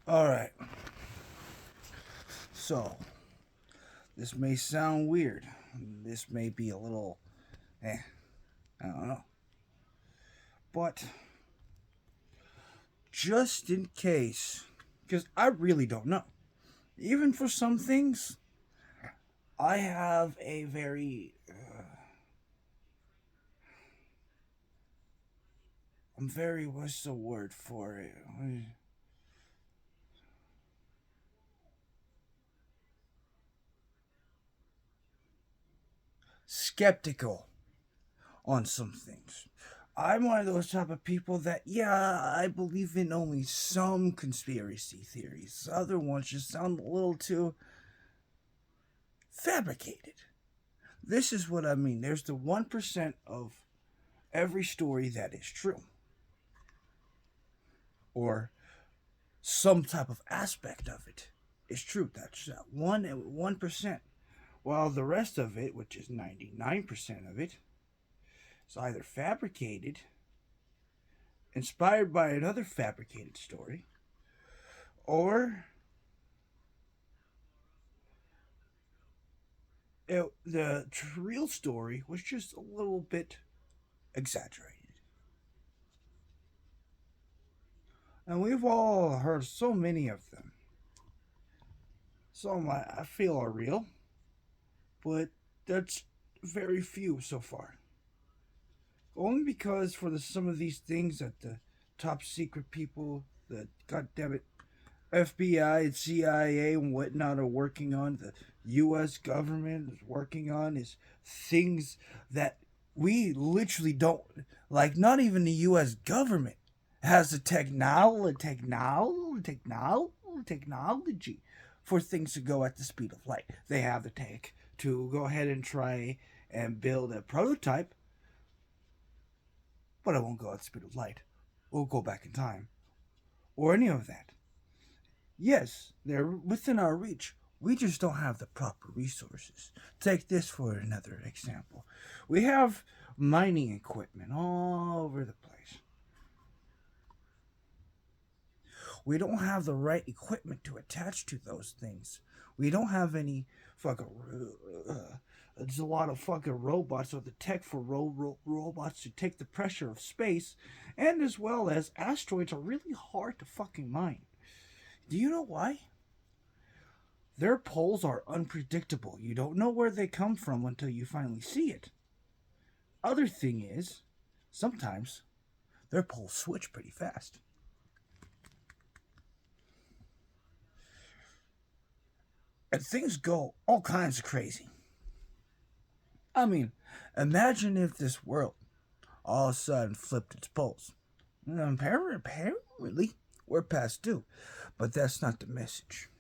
All right. So, this may sound weird. This may be a little, eh, I don't know. But just in case, because I really don't know. Even for some things, I have a very, I'm very, what's the word for it? Skeptical on some things. I'm one of those type of people that, yeah, I believe in only some conspiracy theories. Other ones just sound a little too fabricated. This is what I mean. There's the 1% of every story that is true, or some type of aspect of it is true. That's that 1%. While the rest of it, which is 99% of it, is either fabricated, inspired by another fabricated story, or the real story was just a little bit exaggerated. And we've all heard so many of them. Some I feel are real, but that's very few so far. Only because for some of these things that the top secret people, the goddamn it, FBI and CIA and whatnot are working on, the U.S. government is working on, is things that we literally don't like. Not even the U.S. government has the technology for things to go at the speed of light. They have the tech to go ahead and try and build a prototype, but it won't go at the speed of light. We'll go back in time or any of that. Yes, they're within our reach. We just don't have the proper resources. Take this for another example. We have mining equipment all over the place. We don't have the right equipment to attach to those things. We don't have any fucking. There's a lot of fucking robots or the tech for robots to take the pressure of space, and as well as asteroids are really hard to fucking mine. Do you know why? Their poles are unpredictable. You don't know where they come from until you finally see it. Other thing is, sometimes their poles switch pretty fast. And things go all kinds of crazy. I mean, imagine if this world all of a sudden flipped its poles. Apparently, we're past due. But that's not the message.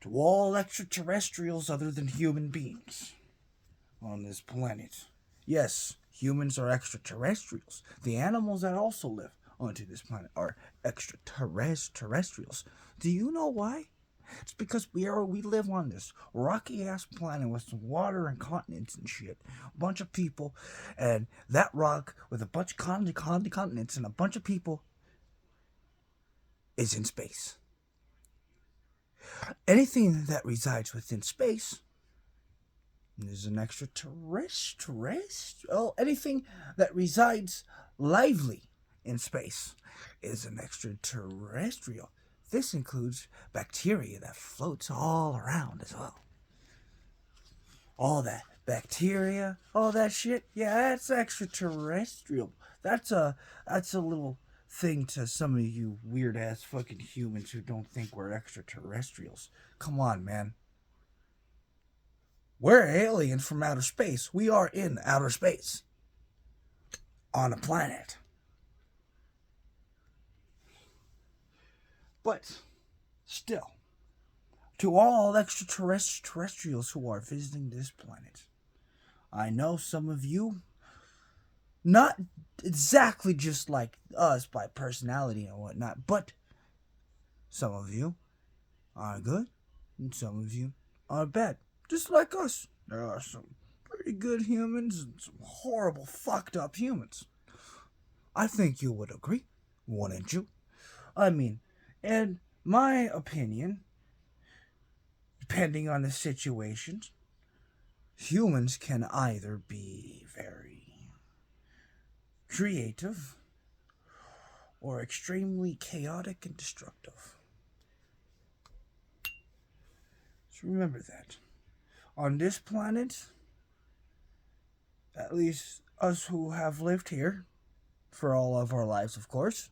To all extraterrestrials other than human beings on this planet. Yes, humans are extraterrestrials. The animals that also live onto this planet are extraterrestrials. Do you know why? It's because we live on this rocky ass planet with some water and continents and shit. A bunch of people, and that rock with a bunch of continents and a bunch of people is in space. Anything that resides within space is an extraterrestrial. Oh, anything that resides lively in space is an extraterrestrial. This includes bacteria that floats all around as well. All that bacteria, all that shit, yeah, that's extraterrestrial. That's a little thing to some of you weird ass fucking humans who don't think we're extraterrestrials. Come on, man. We're aliens from outer space. We are in outer space on a planet. But still, to all extraterrestrials who are visiting this planet, I know some of you, not exactly just like us by personality and whatnot, but some of you are good and some of you are bad. Just like us. There are some pretty good humans and some horrible, fucked up humans. I think you would agree, wouldn't you? I mean, in my opinion, depending on the situation, humans can either be very creative or extremely chaotic and destructive. So remember that. On this planet, at least us who have lived here for all of our lives, of course,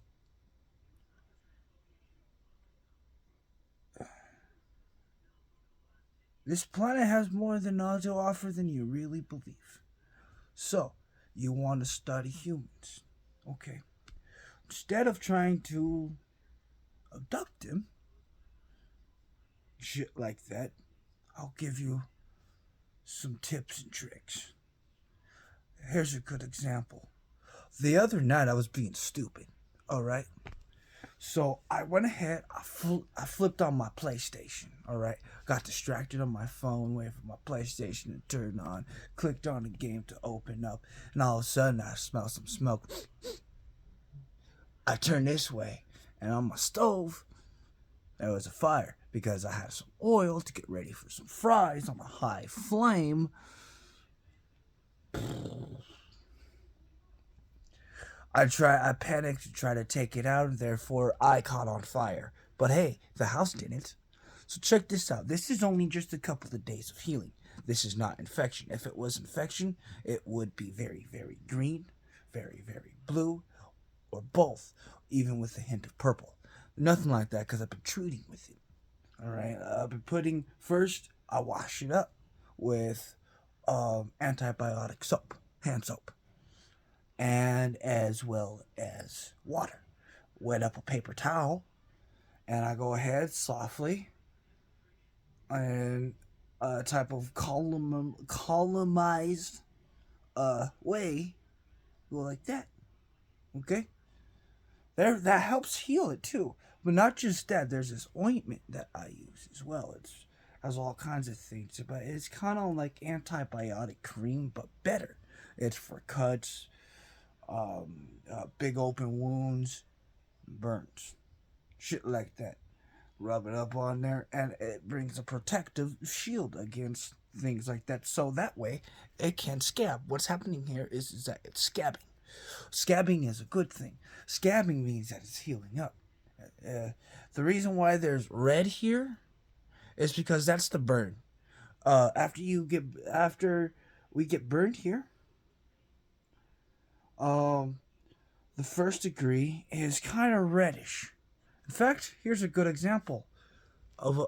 this planet has more than to offer than you really believe. So, you want to study humans. Okay. Instead of trying to abduct them, shit like that, I'll give you some tips and tricks. Here's a good example. The other night I was being stupid, alright? So I went ahead, I flipped on my PlayStation, alright? Got distracted on my phone, waiting for my PlayStation to turn on, clicked on the game to open up, and all of a sudden I smell some smoke. I turned this way, and on my stove, there was a fire because I had some oil to get ready for some fries on a high flame. I panicked to try to take it out, and therefore I caught on fire. But hey, the house didn't. So check this out. This is only just a couple of days of healing. This is not infection. If it was infection, it would be very, very green, very, very blue, or both, even with a hint of purple. Nothing like that because I've been treating with it. Alright, I've been putting, first, I wash it up with antibiotic soap, hand soap, and as well as water. Wet up a paper towel, and I go ahead softly and a type of columnized way, go like that. Okay? That helps heal it too. But not just that, there's this ointment that I use as well. It has all kinds of things, but it's kind of like antibiotic cream, but better. It's for cuts, big open wounds, burns, shit like that. Rub it up on there, and it brings a protective shield against things like that. So that way, it can scab. What's happening here is that it's scabbing. Scabbing is a good thing. Scabbing means that it's healing up. The reason why there's red here is because that's the burn. After we get burned here, the first degree is kind of reddish. In fact, here's a good example of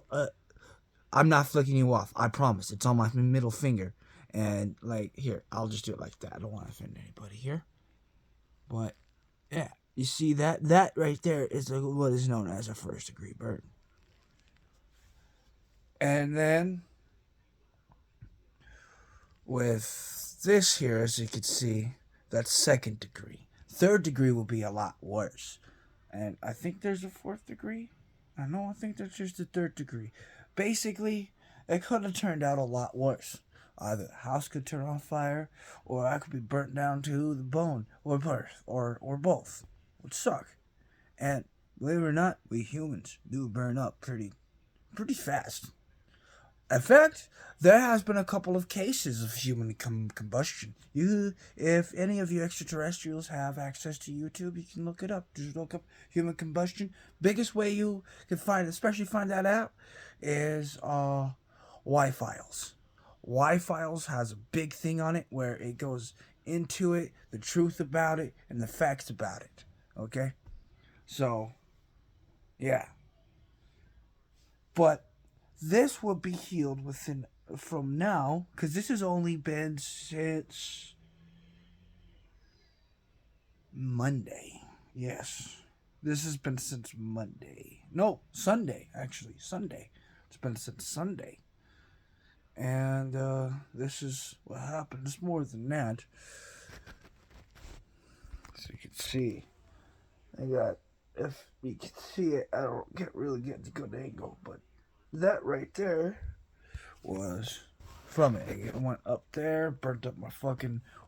I'm not flicking you off. I promise. It's on my middle finger, and like here, I'll just do it like that. I don't want to offend anybody here, but yeah, you see that? That right there is what is known as a first degree burn. And then with this here, as you can see, that's second degree. Third degree will be a lot worse. And I think there's a fourth degree. I think there's just a third degree. Basically, it could have turned out a lot worse. Either the house could turn on fire, or I could be burnt down to the bone, or both, or both. It would suck. And believe it or not, we humans do burn up pretty fast. In fact, there has been a couple of cases of human combustion. If any of you extraterrestrials have access to YouTube, you can look it up. Just look up human combustion. Biggest way you can especially find that out, is Y-Files. Y-Files has a big thing on it where it goes into it, the truth about it, and the facts about it. Okay? So, yeah. But this will be healed from now, because this has only been since Monday. Yes. This has been since Monday. No, Sunday, actually. Sunday. It's been since Sunday. And this is what happened. It's more than that. So you can see. If you can see it, I don't really get the good angle, but that right there was from it. It went up there, burnt up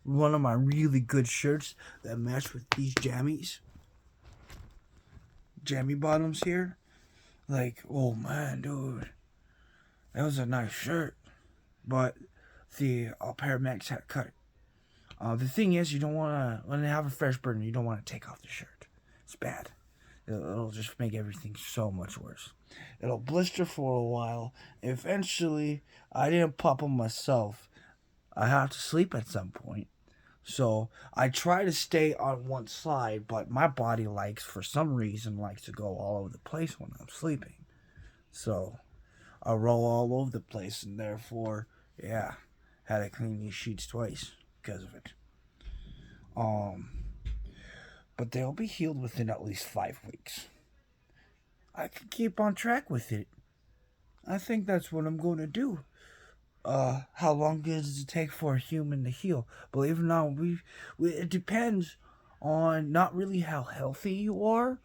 one of my really good shirts that matched with these jammies. jammy bottoms here. Like, oh man, dude, that was a nice shirt, but the paramedics had to cut it. The thing is, you don't want to, when they have a fresh burn, you don't want to take off the shirt. It's bad. It'll just make everything so much worse. It'll blister for a while. Eventually, I didn't pop them myself. I have to sleep at some point. So I try to stay on one side, but my body for some reason, likes to go all over the place when I'm sleeping. So I roll all over the place, and therefore, yeah, had to clean these sheets twice because of it. But they'll be healed within at least 5 weeks. I can keep on track with it. I think that's what I'm going to do. How long does it take for a human to heal? Believe it or not, it depends on not really how healthy you are.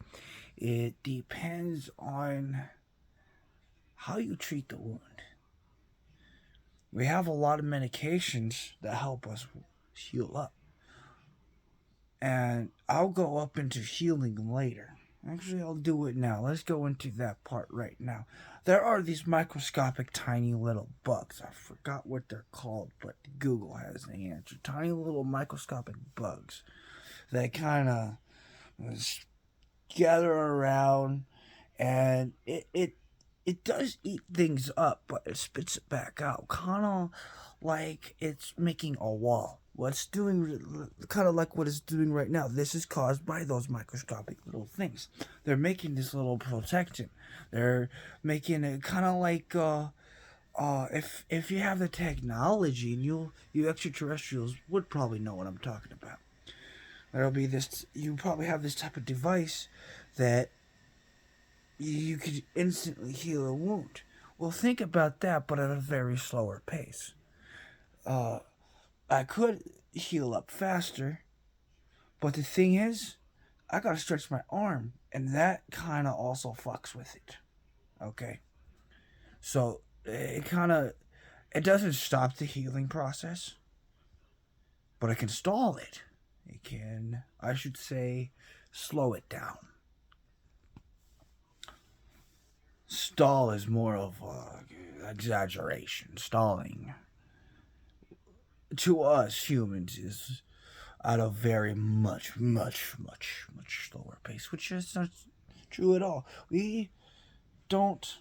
It depends on how you treat the wound. We have a lot of medications that help us heal up. And I'll go up into healing later. Actually, I'll do it now. Let's go into that part right now. There are these microscopic tiny little bugs. I forgot what they're called, but Google has the answer. Tiny little microscopic bugs that kind of gather around, and it does eat things up, but it spits it back out. Kind of like it's making a wall. What's doing, kind of like what it's doing right now. This is caused by those microscopic little things. They're making this little protection. They're making it kind of like, if you have the technology, and you extraterrestrials would probably know what I'm talking about. There'll be this, you probably have this type of device that you could instantly heal a wound. Well, think about that, but at a very slower pace. I could heal up faster, but the thing is, I gotta stretch my arm, and that kind of also fucks with it. Okay? So, it doesn't stop the healing process, but it can stall it. It can, I should say, slow it down. Stall is more of an exaggeration. Stalling, to us humans, is at a very much slower pace, which is not true at all. We don't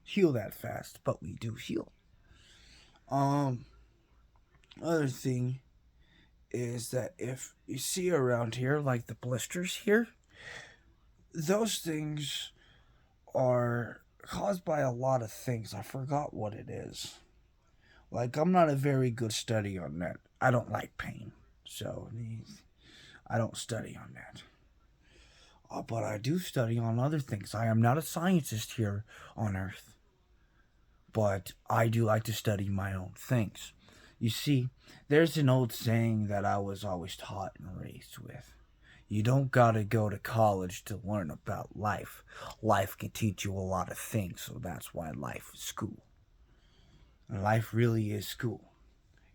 heal that fast, but we do heal. Other thing is that if you see around here, like the blisters here, those things are caused by a lot of things. I forgot what it is. Like, I'm not a very good study on that. I don't like pain, so I don't study on that. But I do study on other things. I am not a scientist here on Earth, but I do like to study my own things. You see, there's an old saying that I was always taught and raised with. You don't gotta go to college to learn about life. Life can teach you a lot of things, so that's why life is school. And life really is school.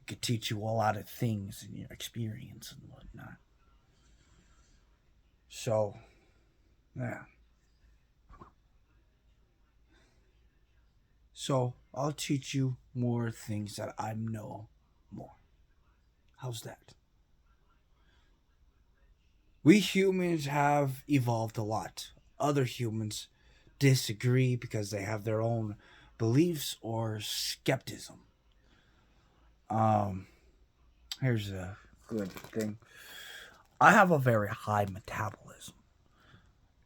It can teach you a lot of things in your experience and whatnot. So, yeah. So, I'll teach you more things that I know more. How's that? We humans have evolved a lot. Other humans disagree because they have their own beliefs or skepticism. Here's a good thing. I have a very high metabolism.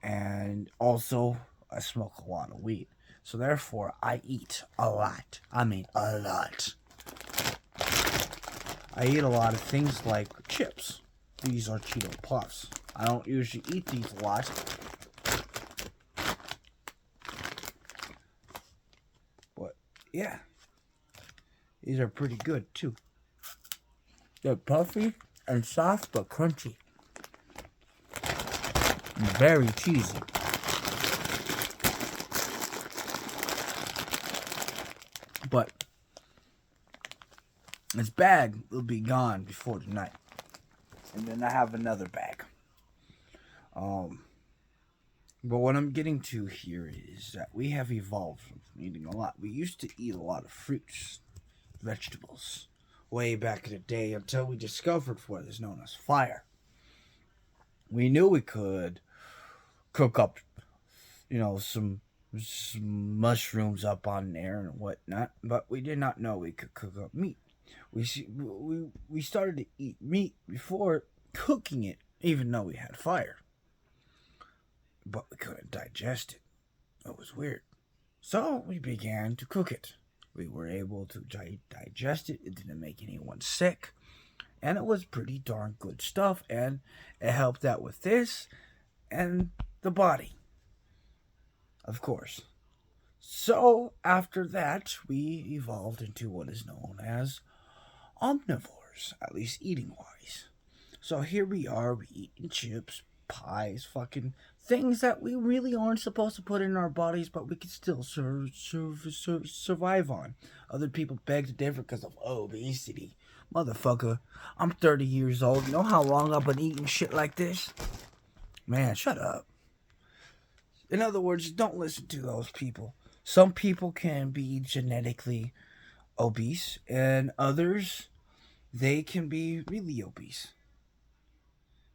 And also, I smoke a lot of weed. So therefore, I eat a lot. I mean, a lot. I eat a lot of things like chips. These are Cheeto Puffs. I don't usually eat these a lot. But, yeah. These are pretty good, too. They're puffy and soft, but crunchy. And very cheesy. But this bag will be gone before tonight. And then I have another bag. But what I'm getting to here is that we have evolved from eating a lot. We used to eat a lot of fruits, vegetables, way back in the day until we discovered what is known as fire. We knew we could cook up, some mushrooms up on there and whatnot, but we did not know we could cook up meat. We started to eat meat before cooking it, even though we had fire, but we couldn't digest it. It was weird. So we began to cook it. We were able to digest it. It didn't make anyone sick. And it was pretty darn good stuff. And it helped out with this and the body, of course. So after that, we evolved into what is known as omnivores, at least eating wise. So here we are, we eating chips, pies, fucking things that we really aren't supposed to put in our bodies, but we can still survive on. Other people beg to differ because of obesity. Motherfucker, I'm 30 years old. You know how long I've been eating shit like this? Man, shut up. In other words, don't listen to those people. Some people can be genetically obese, and others, they can be really obese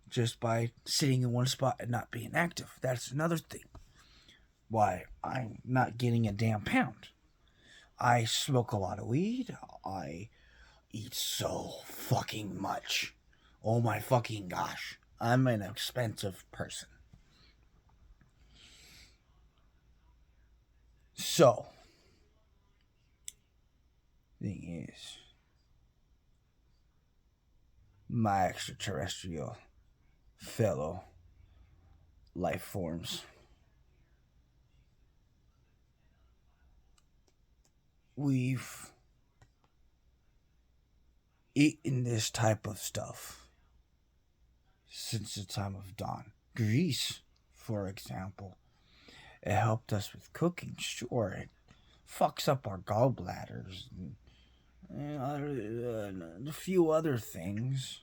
just by sitting in one spot and not being active. That's another thing why I'm not getting a damn pound. I smoke a lot of weed. I eat so fucking much. Oh my fucking gosh. I'm an expensive person. So, thing is, my extraterrestrial fellow life forms, we've eaten this type of stuff since the time of dawn. Grease, for example, it helped us with cooking. Sure, it fucks up our gallbladders and a few other things.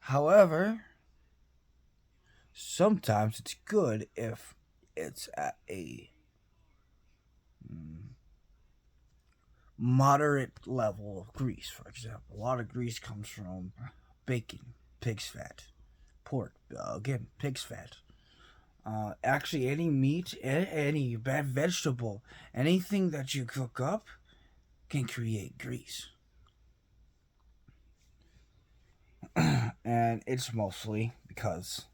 However, sometimes it's good if it's at a moderate level of grease. For example, a lot of grease comes from bacon, pig's fat, pork, again, pig's fat. Actually, any meat, any bad vegetable, anything that you cook up can create grease. And it's mostly because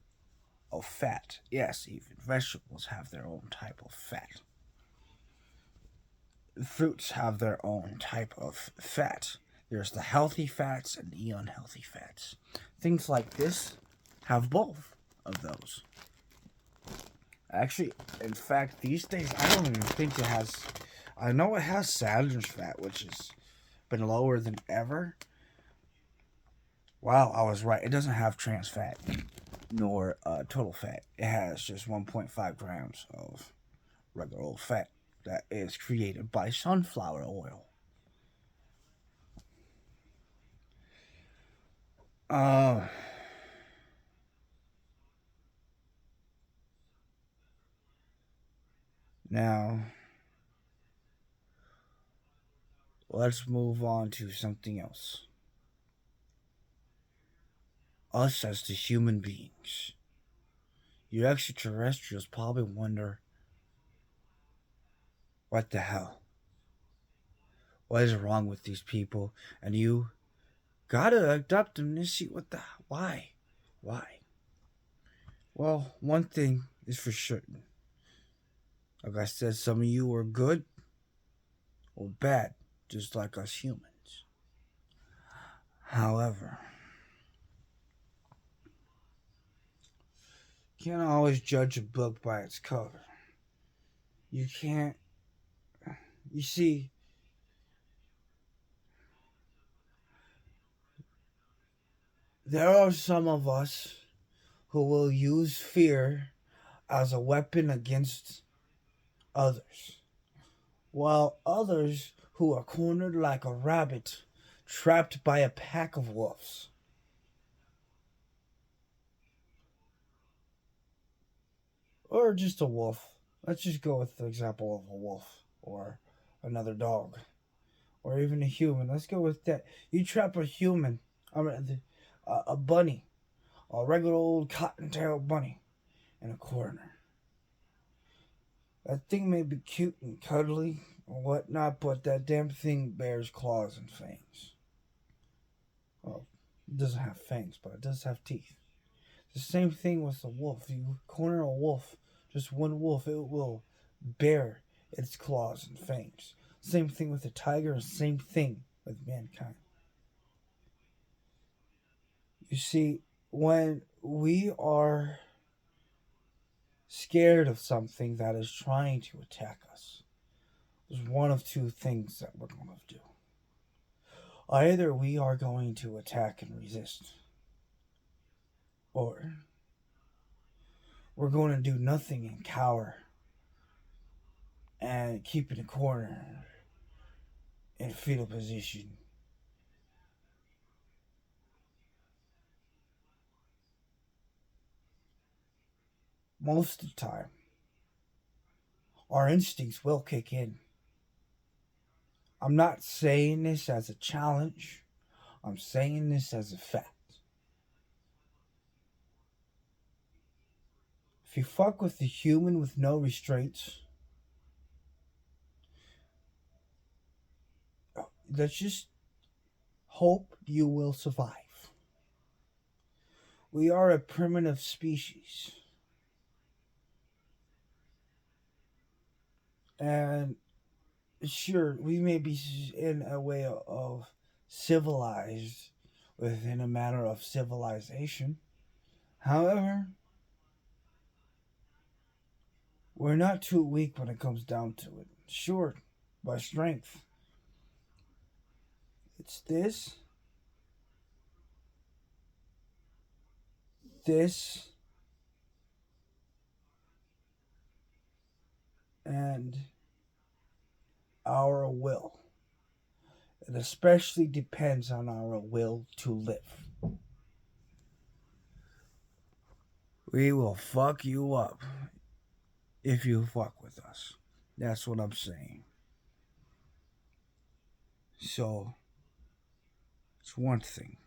of fat. Yes, even vegetables have their own type of fat. Fruits have their own type of fat. There's the healthy fats and the unhealthy fats. Things like this have both of those. Actually, in fact, these days I don't even think it has. I know it has Saturn's fat, which has been lower than ever. Wow, I was right. It doesn't have trans fat nor total fat. It has just 1.5 grams of regular old fat that is created by sunflower oil. Uh, Now, let's move on to something else. Us as the human beings. You extraterrestrials probably wonder, what the hell? What is wrong with these people? And you gotta adopt them and see what the why? Why? Well, one thing is for certain. Like I said, some of you are good or bad, just like us humans. However, you can't always judge a book by its cover. You can't. You see, there are some of us who will use fear as a weapon against others, while others who are cornered like a rabbit trapped by a pack of wolves. or just a wolf. Let's just go with the example of a wolf or another dog or even a human. Let's go with that. You trap a human, a bunny, a regular old cottontail bunny in a corner. That thing may be cute and cuddly or whatnot, but that damn thing bears claws and fangs. Well, it doesn't have fangs, but it does have teeth. The same thing with a wolf. You corner a wolf, just one wolf, it will bear its claws and fangs. Same thing with a tiger, same thing with mankind. You see, when we are scared of something that is trying to attack us, there's one of two things that we're going to do. Either we are going to attack and resist, or we're going to do nothing and cower and keep in a corner in a fetal position. Most of the time, our instincts will kick in. I'm not saying this as a challenge, I'm saying this as a fact. If you fuck with the human with no restraints, let's just hope you will survive. We are a primitive species. And sure, we may be in a way of civilized within a matter of civilization. However, we're not too weak when it comes down to it. Sure, by strength. It's this, and our will. It especially depends on our will to live. We will fuck you up if you fuck with us. That's what I'm saying. So, it's one thing.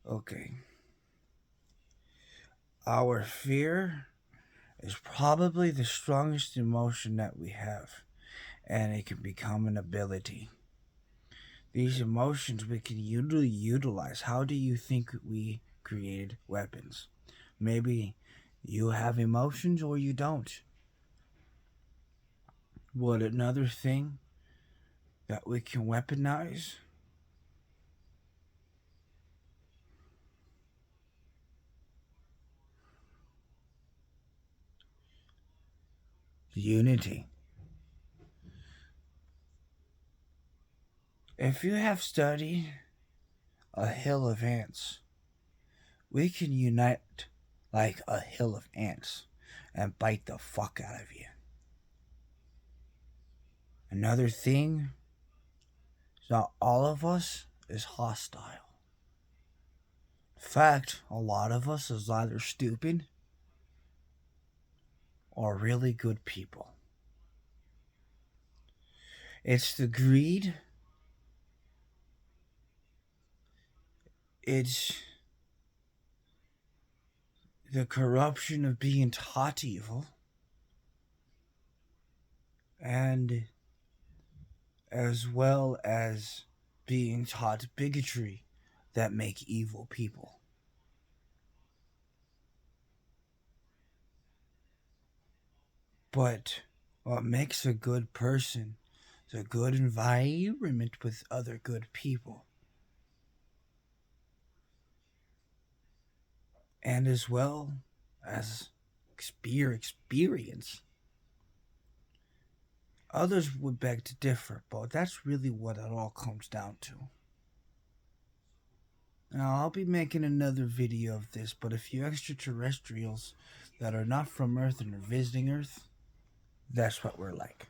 Okay. Our fear is probably the strongest emotion that we have, and it can become an ability. These emotions we can usually utilize. How do you think we created weapons? Maybe you have emotions or you don't. What another thing that we can weaponize? Unity. If you have studied a hill of ants, we can unite like a hill of ants and bite the fuck out of you. Another thing is not all of us is hostile. In fact, a lot of us is either stupid or really good people. It's the greed, it's the corruption of being taught evil, and as well as being taught bigotry that make evil people. But what makes a good person is a good environment with other good people. And as well as experience. Others would beg to differ, but that's really what it all comes down to. Now, I'll be making another video of this, but if you extraterrestrials that are not from Earth and are visiting Earth, that's what we're like.